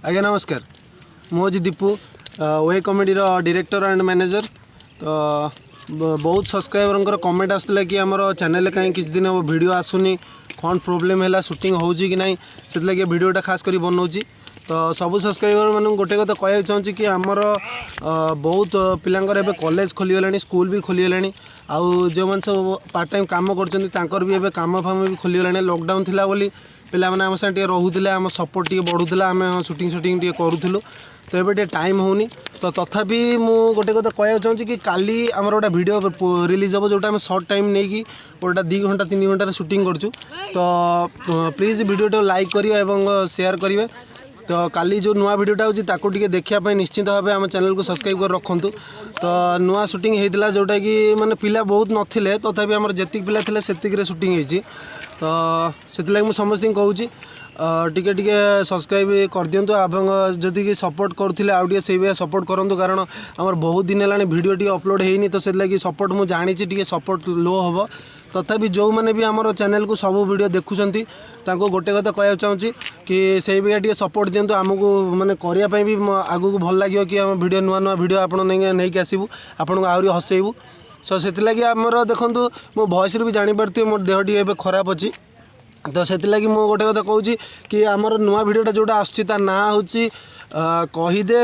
आज्ञा नमस्कार। मुझे दीपू वे कमेडी डायरेक्टर एंड मैनेजर। तो बहुत सब्सक्राइबर कमेंट आसला कि आमर चैनल कहीं किसी दिन हम वीडियो आसुनी कौन प्रोब्लेम है शूटिंग हो कि ना से वीडियोटा खास कर बनाऊँगी। तो सबू सब्सक्राइबर मान गोटे कथा कहना चाहूँगी कि आमर बहुत पिलांकर एबे कॉलेज खोलीगलानी स्कूल भी खोलीगलानी आउ जो मैंने सब पार्ट टाइम काम कर भी एबे काम फाम भी खोलीगलानी। लॉकडाउन थिला बोली पिला माने आम साथे रोहुथिले आम सपोर्ट टी बढ़ुला आम शूटिंग टी करूँ। तो ये टाइम होनी तो तथापि मु गोटे कथा कहना चाहूँगी कि काली आमर गोटे वीडियो रिलीज हम जोटा आम शॉर्ट टाइम नहीं कि गोटा 2 घंटा 3 घंटा शूटिंग करूँ। तो प्लीज़ वीडियो लाइक करिए एवं शेयर करिए। तो काली जो नुआ वीडियोटा होती देखा निश्चित भाव आम चैनल को सब्सक्राइब कर रखु। तो नुआ शूटिंग होता जोटा कि माने पिला बहुत नथिले तथापि आमर जेतिक पिला थिले सेतिक रे शूटिंग होती। तो से मुझे समस्त कहूँ टिके टिके सब्सक्राइब कर दिंतु एवं जदि कि सपोर्ट करुले आउ टे से सपोर्ट करूँ कारण आमर बहुत दिन है वीडियो टी अपलोड होनी। तो से सपोर्ट मुझे जानी सपोर्ट लो हम तथापि जो मैंने भी आमर चैनल को सब वीडियो देखुंत गोटे कथा कहना चाहूँगी कि से भी सपोर्ट दिंतु आमको माने करने भी आगू को भल लगे कि आम वीडियो नुआ नुआ वीडियो आप नहीं आसबू आपन को आहरी हसैबू। सो से आमर देखूँ मो वॉइस भी जानीपारे मोर देह टी खराब अच्छी। तो से मुझे गोटे कथा कहूँ कि आमर नुआ वीडियोटा जोटा आसता ना हूँ कहीदे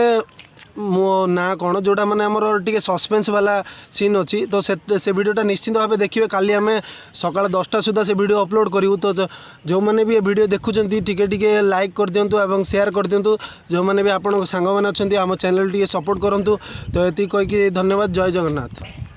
मो ना कौन जोटा मैंने आमर टे सस्पेंस वाला सीन अच्छी। तो से वीडियोटा निश्चित भाव देखिए काली आम सकाल 10टा सुधा से वीडियो अपलोड करूँ। तो जो मैंने भी वीडियो देखुं टिके लाइक कर दिंतु एवं शेयर कर दिंतु जो मैंने भी आपण सांग मैंने अच्छा आम चैनल टी सपोर्ट करूँ। तो ये कहीकि धन्यवाद। जय जगन्नाथ।